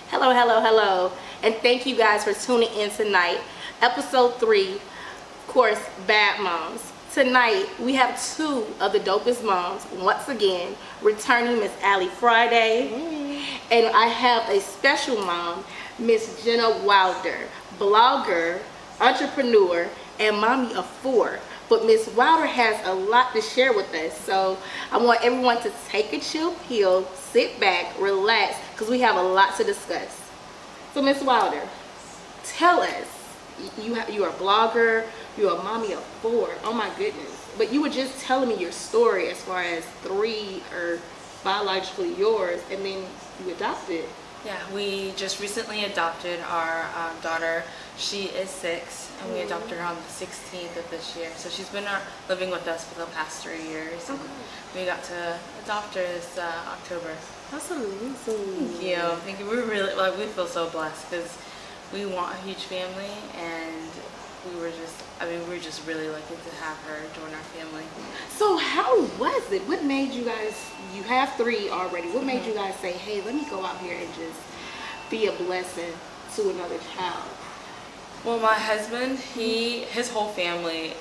Hello, hello, hello. And thank you guys for tuning in tonight. Episode 3, of course, Bad Moms. Tonight, we have two of the dopest moms, once again, returning Miss Allie Friday. And I have a special mom, Miss Jenna Wilder, blogger, entrepreneur, and mommy of 4. But Miss Wilder has a lot to share with us. So I want everyone to take a chill pill, sit back, relax, because we have a lot to discuss. So Miss Wilder, tell us, you are a blogger, you're a mommy of 4. Oh my goodness. But you were just telling me your story as far as 3 are biologically yours, and then you adopted. Yeah, we just recently adopted our daughter. She is 6, and we adopted her on the 16th of this year. So she's been living with us for the past 3 years. And we got to adopt her this October. That's amazing. Thank you. Thank you. We feel so blessed because we want a huge family, and we were just really lucky to have her join our family. So how was it? What made you guys, you have 3 already, what made you guys say, hey, let me go out here and just be a blessing to another child? Well, my husband, his whole family,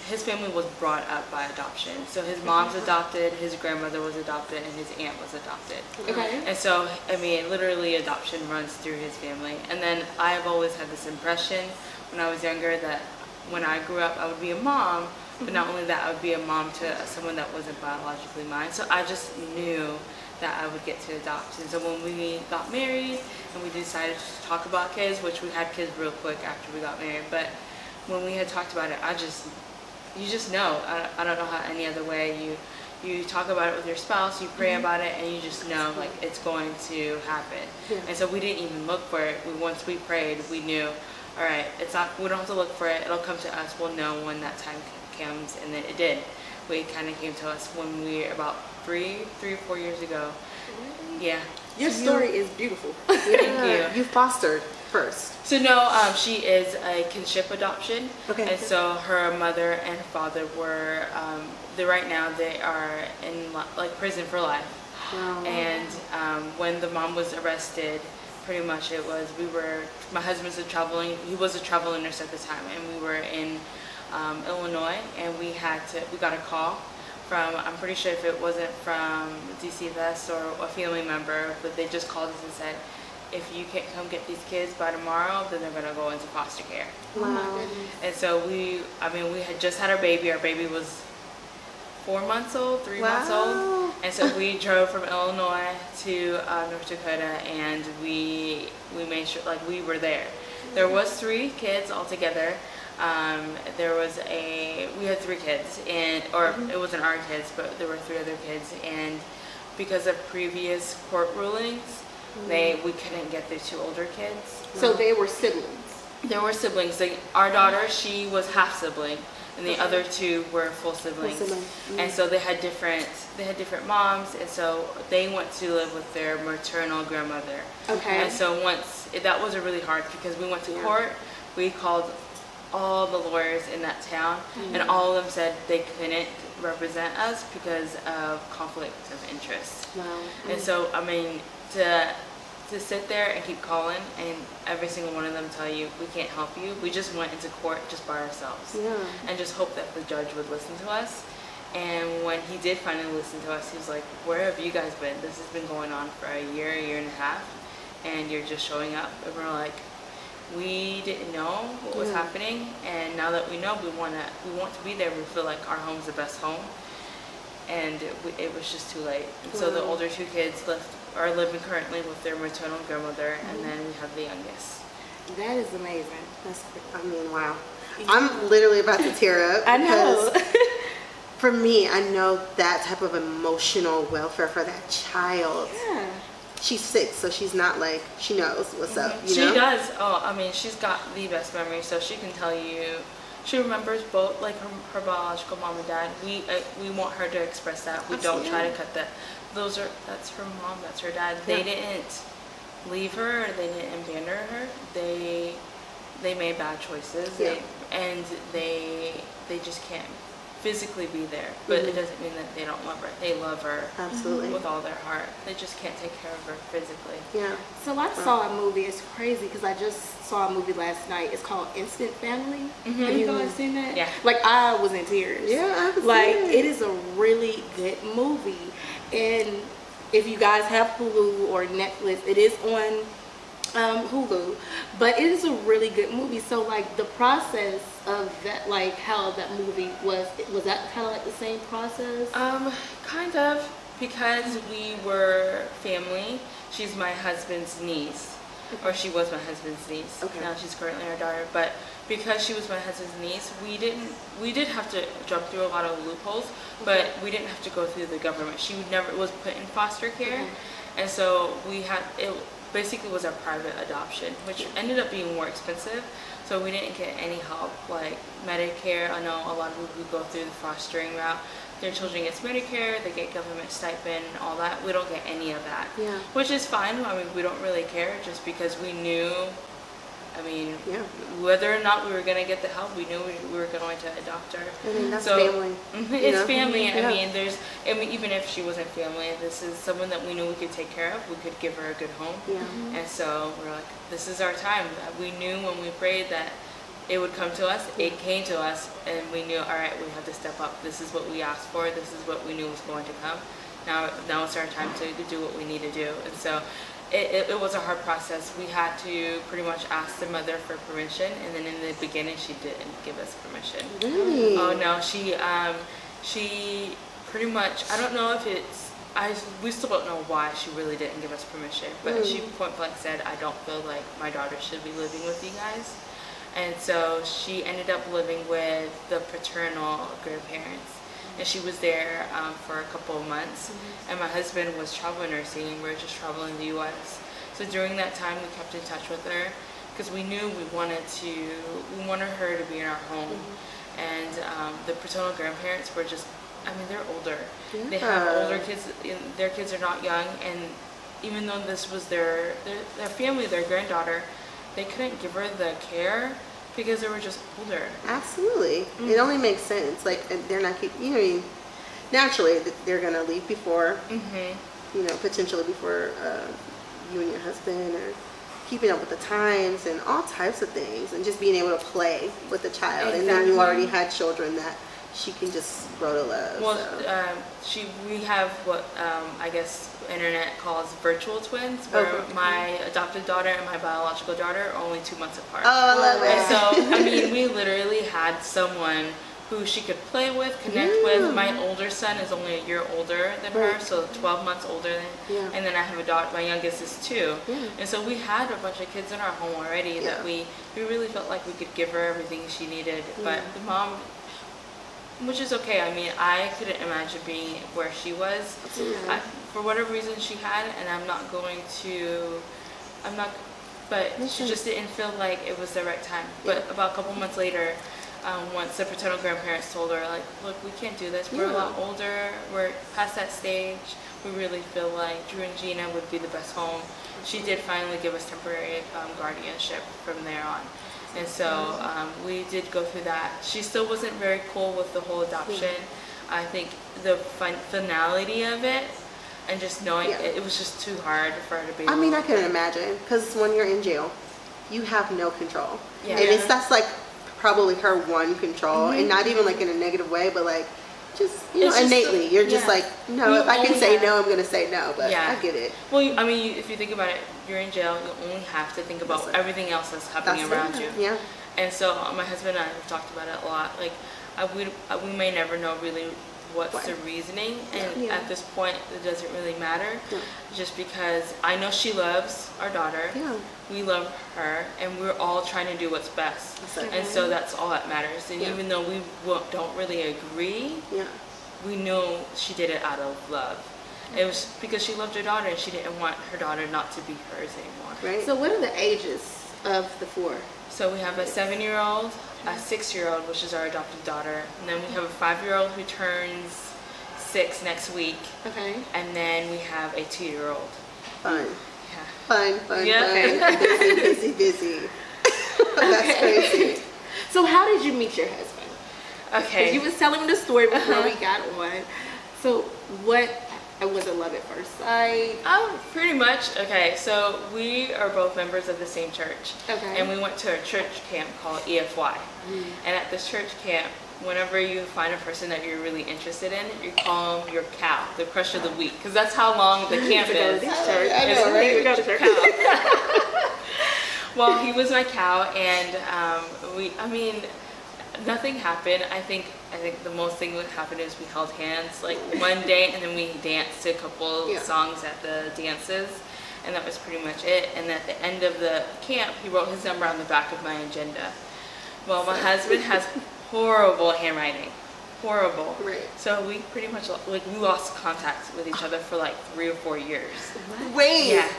his family was brought up by adoption. So his mom's adopted, his grandmother was adopted, and his aunt was adopted. Okay. And so, literally adoption runs through his family. And then I've always had this impression when I was younger that when I grew up, I would be a mom, but not only that, I would be a mom to someone that wasn't biologically mine. So I just knew that I would get to adopt. And so when we got married and we decided to talk about kids, which we had kids real quick after we got married, but when we had talked about it, you just know. I don't know how any other way. You talk about it with your spouse, you pray about it, and you just know like it's going to happen. Yeah. And so we didn't even look for it. Once we prayed, we knew, all right, it's not. We don't have to look for it. It'll come to us. We'll know when that time comes, and then it did. It kind of came to us when we were about 3 or 4 years ago. Yeah. Your story is beautiful. Thank you. You fostered first. So no, she is a kinship adoption. Okay. And so her mother and father were, right now they are in like prison for life. Wow. And when the mom was arrested, pretty much my husband was a traveling nurse at the time, and we were in Illinois, and we got a call from, I'm pretty sure if it wasn't from DCFS or a family member, but they just called us and said, if you can't come get these kids by tomorrow, then they're gonna go into foster care. Wow. And so we had just had our baby. Our baby was 4 months old, 3 months old. And so we drove from Illinois to North Dakota, and we made sure, like, we were there. There was 3 kids altogether. We had 3 kids, it wasn't our kids, but there were 3 other kids, and because of previous court rulings, we couldn't get the 2 older kids. So they were siblings. There were siblings. Our daughter, she was half sibling, and the other 2 were full siblings. And so they had different moms, and so they went to live with their maternal grandmother. Okay. And so that was really hard because we went to court. We called all the lawyers in that town, and all of them said they couldn't represent us because of conflict of interest. Wow. And so, to sit there and keep calling, and every single one of them tell you, we can't help you. We just went into court just by ourselves. Yeah. And just hope that the judge would listen to us. And when he did finally listen to us, he was like, where have you guys been? This has been going on for a year and a half, and you're just showing up. And we're like, we didn't know what was happening, and now that we know, we want to be there. We feel like our home's the best home, and it was just too late. And so the older 2 kids are living currently with their maternal grandmother, and then we have the youngest. That is amazing. Wow. I'm literally about to tear up. I know. For me, I know that type of emotional welfare for that child. Yeah. She's 6, so she's not like, she knows what's up, you She know? does. She's got the best memory, so she can tell you. She remembers both, like her biological mom and dad. We want her to express that. We don't try to cut that. That's her mom. That's her dad. They didn't leave her. Or they didn't abandon her. They made bad choices. Yeah. They just can't physically be there, but it doesn't mean that they don't love her. They love her Absolutely. with all their heart. They just can't take care of her physically. Yeah. So I saw a movie. It's crazy because I just saw a movie last night. It's called Instant Family. Have you guys seen that? Yeah. Like I was in tears. Yeah, I was Like there. it is a really good movie, and if you guys have Hulu or Netflix, it is on Hulu, but it is a really good movie. So like the process of that, like how that movie was that kind of like the same process? Kind of, because we were family. She's my husband's niece, or she was my husband's niece. Okay. Now she's currently our daughter, but because she was my husband's niece, we did have to jump through a lot of loopholes, but we didn't have to go through the government. She was put in foster care, and so it basically was a private adoption, which ended up being more expensive. So we didn't get any help, like Medicare. I know a lot of people who go through the fostering route, their children gets Medicare, they get government stipend and all that. We don't get any of that, Yeah. which is fine. I mean, we don't really care, just because we knew, I mean, Yeah. whether or not we were going to get the help, we knew we were going to adopt her. I mean, that's So, family. It's family. Yeah. I mean, even if she wasn't family, this is someone that we knew we could take care of. We could give her a good home. Yeah. And so we're like, this is our time. We knew when we prayed that it would come to us. It came to us, and we knew, all right, we have to step up. This is what we asked for. This is what we knew was going to come. Now it's our time to do what we need to do. And so it was a hard process. We had to pretty much ask the mother for permission, and then in the beginning she didn't give us permission. Really? Oh no, she pretty much, I don't know if we still don't know why she really didn't give us permission, but she point blank said, I don't feel like my daughter should be living with you guys. And so she ended up living with the paternal grandparents. And she was there for a couple of months. And my husband was travel nursing, and we were just traveling the U.S. So during that time, we kept in touch with her because we knew we wanted her to be in our home. And the paternal grandparents were just, I mean, they're older. Yeah. They have older kids. Their kids are not young. And even though this was their family, their granddaughter, they couldn't give her the care because they were just older. Absolutely. It only makes sense. Like, they're not, naturally, they're going to leave before, potentially before you and your husband, or keeping up with the times and all types of things, and just being able to play with the child. And now you already had children that she can just grow to love. Well, so. we have what I guess internet calls virtual twins, where my adopted daughter and my biological daughter are only 2 months apart. Oh, I love it. And so, I mean, we literally had someone who she could play with, connect with. My older son is only a year older than her, so 12 months older than. And then I have a daughter. My youngest is 2, and so we had a bunch of kids in our home already that we really felt like we could give her everything she needed. But the mom, which is okay. I mean, I couldn't imagine being where she was. For whatever reason she had, and but she just didn't feel like it was the right time. But about a couple months later, once the paternal grandparents told her, like, look, we can't do this. We're a lot older. We're past that stage. We really feel like Drew and Gina would be the best home. She did finally give us temporary guardianship from there on. And so we did go through that. She still wasn't very cool with the whole adoption. I think the finality of it, and just knowing it was just too hard for her to be. I mean, I couldn't imagine, because when you're in jail, you have no control. Yeah. And that's like probably her one control, and not even like in a negative way, but like just, innately, you're just like, no, if I can say no, I'm going to say no, but I get it. Well, I mean, if you think about it, you're in jail, you only have to think about everything else that's happening around you. Yeah. And so my husband and I have talked about it a lot. Like, we may never know really what's the reasoning, and at this point it doesn't really matter, just because I know she loves our daughter, we love her, and we're all trying to do what's best, and so that's all that matters. And even though we don't really agree, we know she did it out of love. It was because she loved her daughter, and she didn't want her daughter not to be hers anymore. Right. So what are the ages of the 4? So we have a 7-year-old, a 6-year-old, which is our adopted daughter, and then we have a 5-year-old who turns 6 next week. Okay. And then we have a 2-year-old. Fun. Yeah. Fun. Yeah. Busy. That's crazy. So how did you meet your husband? Okay. You was telling me the story before we got on. So what, was it love at first sight? Pretty much. Okay, so we are both members of the same church. Okay. And we went to a church camp called EFY. And at this church camp, whenever you find a person that you're really interested in, you call them your cow, the crush of the week, because that's how long the camp is. I know, right? We go to church. Cow. Well, he was my cow, and nothing happened. I think the most thing that happened is we held hands like one day, and then we danced to a couple songs at the dances, and that was pretty much it. And at the end of the camp, he wrote his number on the back of my agenda. Well, my husband has horrible handwriting. Horrible. Right. So we pretty much we lost contact with each other for like 3 or 4 years. Wait. Yeah.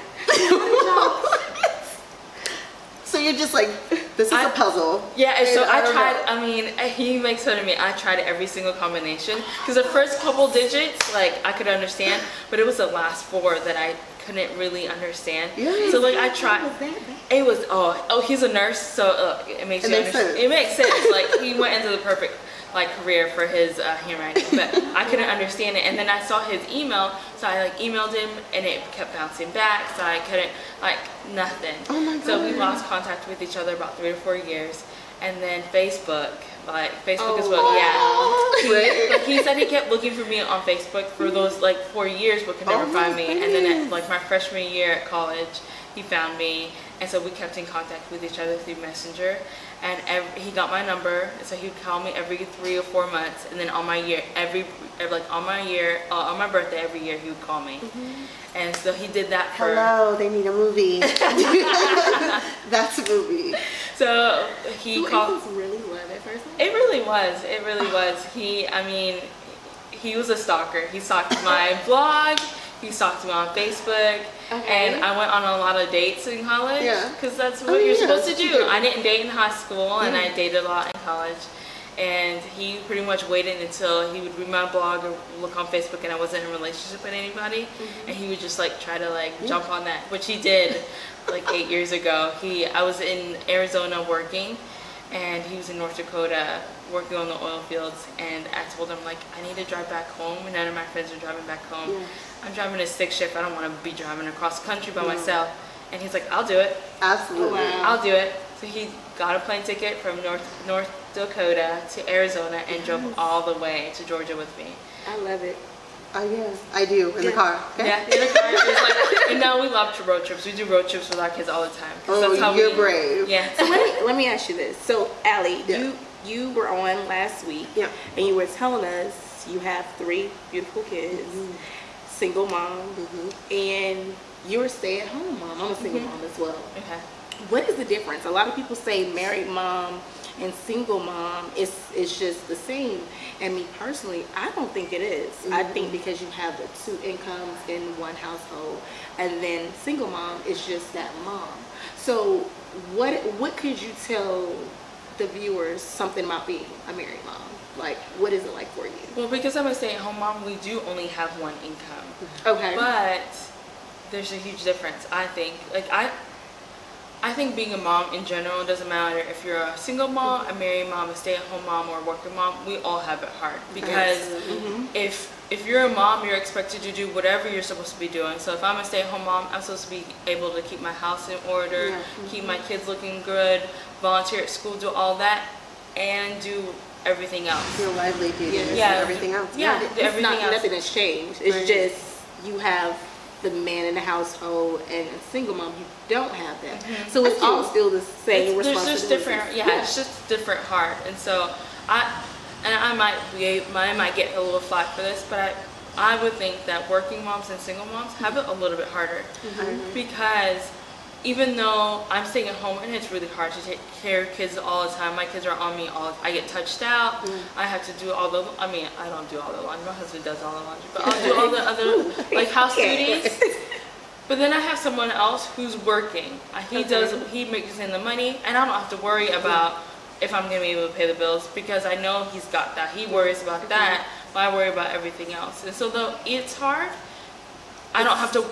So you're just like, this is a puzzle. Yeah, and so I don't tried, know. he makes fun of me. I tried every single combination. Because the first couple digits, like, I could understand. But it was the last 4 that I couldn't really understand. Yeah. So, like, I tried. It was, he's a nurse, so it makes sense. It makes sense. Like, he went into the perfect, like, career for his handwriting. But I couldn't understand it. And then I saw his email, so I, like, emailed him, and it kept bouncing back. So I couldn't, like, nothing. Oh my God. So we lost contact with each other about 3 or 4 years. And then Facebook is what, he said he kept looking for me on Facebook for those like 4 years, but could never find me. And then at like my freshman year at college, he found me, and so we kept in contact with each other through Messenger. And he got my number, so he would call me every 3 or 4 months. And then on my birthday every year, he would call me. And so he did that for. Hello, they need a movie. That's a movie. So So it was really love at first sight? It really was. It really was. He was a stalker. He stalked my blog. He stalked me on Facebook. Okay. And I went on a lot of dates in college. Yeah. Because that's what you're supposed to that's what do. you do. I didn't date in high school, and I dated a lot in college. And he pretty much waited until he would read my blog or look on Facebook and I wasn't in a relationship with anybody. And he would just like try to like jump on that, which he did like 8 years ago. I was in Arizona working, and he was in North Dakota working on the oil fields. And I told him like, I need to drive back home. And none of my friends are driving back home. Yeah. I'm driving a 6 shift. I don't want to be driving across the country by myself. And he's like, I'll do it. Absolutely. Wow. I'll do it. So he got a plane ticket from North Dakota to Arizona and drove all the way to Georgia with me. I love it. Yeah, I do in the car. Okay? Yeah, in the car. And now we love to road trips. We do road trips with our kids all the time. Oh, that's how you're brave. Yeah. So let me ask you this. So Allie, you were on last week, and you were telling us you have 3 beautiful kids, single mom, and you're a stay-at-home mom. I'm a single mom as well. Okay. What is the difference? A lot of people say married mom and single mom is just the same. And me personally, I don't think it is. I think because you have the 2 incomes in one household, and then single mom is just that mom. So what could you tell the viewers something about being a married mom? Like, what is it like for you? Well, because I'm a stay-at-home mom, we do only have 1 income. Okay. But there's a huge difference, I think. Like, I think being a mom in general doesn't matter if you're a single mom, a married mom, a stay-at-home mom, or a working mom. We all have it hard because if you're a mom, you're expected to do whatever you're supposed to be doing. So if I'm a stay-at-home mom, I'm supposed to be able to keep my house in order, keep my kids looking good, volunteer at school, do all that, and do everything else. Your lively duties and everything else. Yeah, everything else. Nothing has changed. It's just you have the man in the household, and a single mom, you don't have that. So it's all still the same There's responsibility. just different, it's just different hard. And so I might get a little flack for this, but I would think that working moms and single moms have it a little bit harder because even though I'm staying at home and it's really hard to take care of kids all the time, my kids are on me I get touched out. I have to do I don't do all the laundry. My husband does all the laundry, but I'll do all the other like house duties. But then I have someone else who's working. He makes in the money, and I don't have to worry about if I'm gonna be able to pay the bills because I know he's got that. He worries about that, but I worry about everything else. And so though it's hard, I don't have to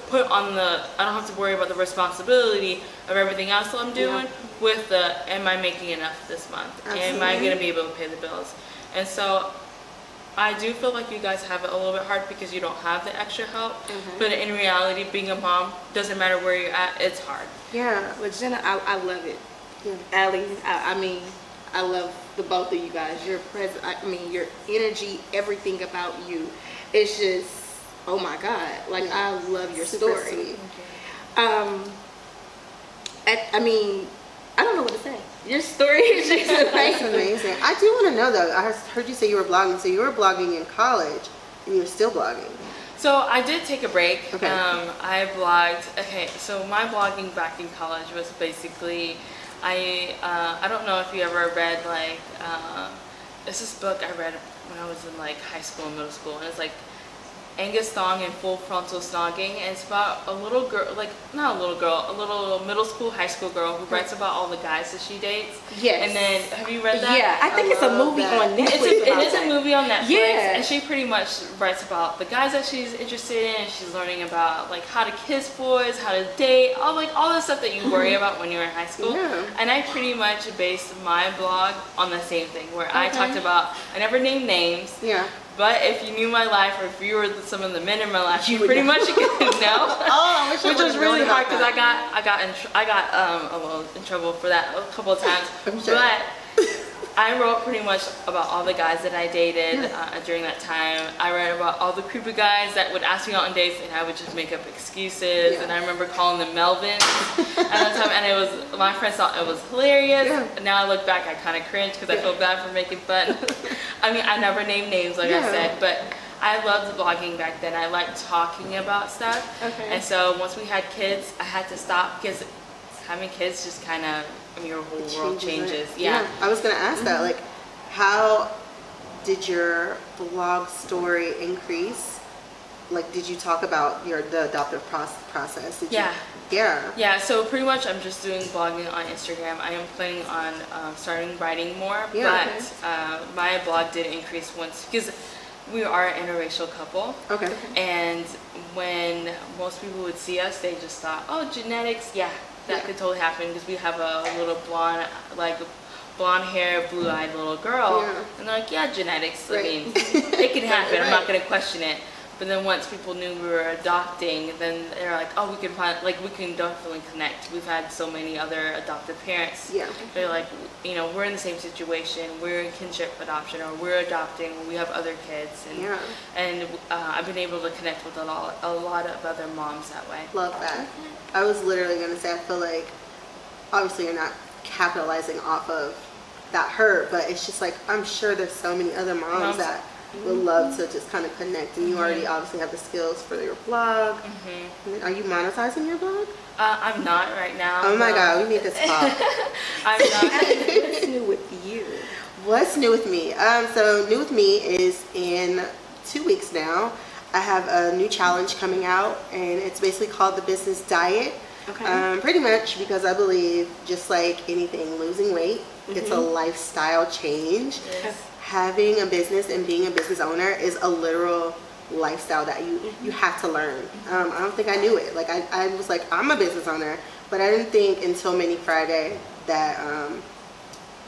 worry about the responsibility of everything else that I'm doing with am I making enough this month? Absolutely. Am I going to be able to pay the bills? And so I do feel like you guys have it a little bit hard because you don't have the extra help. But in reality, being a mom, doesn't matter where you're at, it's hard. Yeah. But Jenna, I love it. Yeah. Allie, I mean, I love the both of you guys. Your presence, I mean, your energy, everything about you. It's just, oh my God. Like, I love your Super story. sweet. I mean, I don't know what to say. Your story is just That's amazing. amazing. I do want to know though. I heard you say you were blogging. So you were blogging in college, and you're still blogging. So I did take a break. Okay. I blogged. Okay, so my blogging back in college was basically, I don't know if you ever read like, it's this book I read when I was in like high school and middle school, and it's like Angus Thong and Full Frontal Snogging, and it's about a little girl, like not a little girl, a little middle school, high school girl who writes about all the guys that she dates. Yes. And then, have you read that? Yeah, I think it's a love movie that. on Netflix. It is a movie on Netflix, Yeah. and she pretty much writes about the guys that she's interested in, and she's learning about like how to kiss boys, how to date, all the stuff that you worry about when you're in high school. Yeah. And I pretty much based my blog on the same thing, where I talked about, I never named names, Yeah. but if you knew my life, or if you were some of the men in my life, you would pretty know. much could know. Oh, I wish I Which would've was really known hard about because that. I got a little in trouble for that a couple of times. I'm sure. But I wrote pretty much about all the guys that I dated during that time. I wrote about all the creepy guys that would ask me out on dates, and I would just make up excuses. Yeah. And I remember calling them Melvin at the time, and it was, my friends thought it was hilarious. Yeah. And now I look back, I kind of cringe because I feel bad for making fun. I mean, I never named names, like I Yeah. said, but I loved blogging back then. I liked talking about stuff. Okay. And so once we had kids, I had to stop because having kids just kind of, I mean, your whole world changes. Right? Yeah. I was gonna ask that. Like, how did your blog story increase? Like, did you talk about the adoptive process? Did Yeah. You, yeah. Yeah, so pretty much I'm just doing blogging on Instagram. I am planning on starting writing more, Yeah, but my blog did increase once, because we are an interracial couple. Okay. And when most people would see us, they just thought, oh, genetics, yeah, that could totally happen, because we have a little blonde hair, blue-eyed little girl. Yeah. And they're like, yeah, genetics, Right. I mean, it can happen, I'm Right. not going to question it. But then once people knew we were adopting, then they're like, oh, we can definitely connect. We've had so many other adoptive parents. Yeah. They're like, you know, we're in the same situation. We're in kinship adoption, or we're adopting. We have other kids, and Yeah. I've been able to connect with a lot of other moms that way. Love that. I was literally gonna say, I feel like obviously you're not capitalizing off of that hurt, but it's just like, I'm sure there's so many other moms that would love to just kind of connect, and you already obviously have the skills for your blog. Are you monetizing your blog? I'm not right now. Oh my no. God, we need to talk. I'm not. What's new with you? What's new with me? So new with me is in 2 weeks now. I have a new challenge coming out, and it's basically called the Business Diet. Okay. Pretty much because I believe, just like anything, losing weight, it's a lifestyle change. Yes. Having a business and being a business owner is a literal lifestyle that you have to learn. I don't think I knew it. Like I was like, I'm a business owner, but I didn't think until Mini Friday that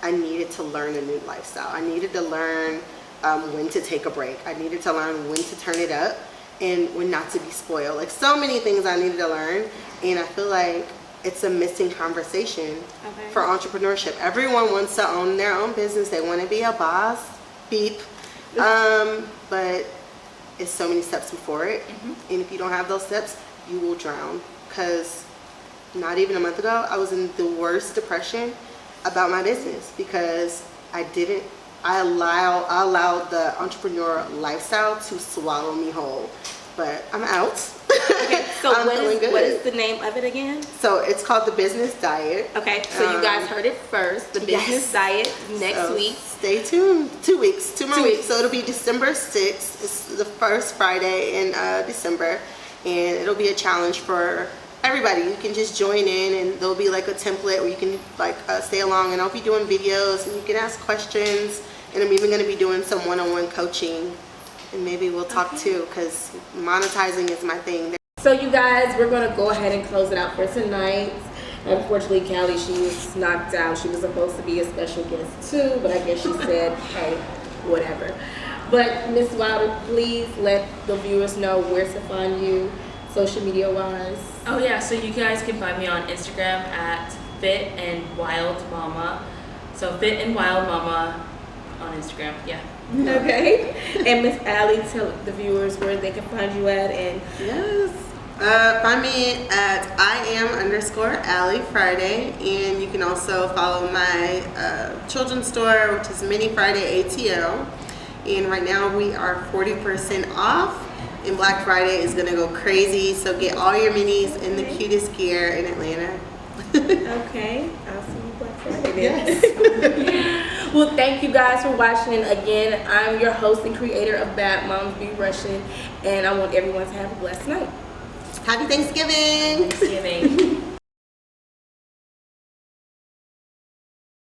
I needed to learn a new lifestyle. I needed to learn when to take a break. I needed to learn when to turn it up and when not to be spoiled. Like so many things I needed to learn, and I feel like it's a missing conversation for entrepreneurship. Everyone wants to own their own business. They want to be a boss, beep. But it's so many steps before it. And if you don't have those steps, you will drown. Because not even a month ago, I was in the worst depression about my business because I allowed the entrepreneur lifestyle to swallow me whole. But I'm out. Okay, so I'm feeling good. what is the name of it again? So it's called the Business Diet. Okay, so you guys heard it first. The Business Yes. Diet next So week. Stay tuned. 2 weeks. 2 more 2 weeks. weeks. So it'll be December 6th. It's the first Friday in December. And it'll be a challenge for everybody. You can just join in, and there'll be like a template where you can like stay along. And I'll be doing videos, and you can ask questions. And I'm even going to be doing some one-on-one coaching. And maybe we'll talk too, because monetizing is my thing. So you guys, we're gonna go ahead and close it out for tonight. Unfortunately, Callie, she was knocked out. She was supposed to be a special guest too, but I guess she said, hey, whatever. But Miss Wilder, please let the viewers know where to find you, social media wise. Oh yeah, so you guys can find me on Instagram at Fit and Wild Mama. So Fit and Wild Mama on Instagram. Yeah. Okay. And Miss Allie, tell the viewers where they can find you at. And Yes. Find me at @Iam_Allie Friday, and you can also follow my children's store, which is Mini Friday ATL. And right now we are 40% off, and Black Friday is gonna go crazy. So get all your minis in the cutest gear in Atlanta. okay, I'll see you Black Friday then. Yes. Well, thank you guys for watching. And again, I'm your host and creator of Bad Momz Be Russian, and I want everyone to have a blessed night. Happy Thanksgiving. Thanksgiving.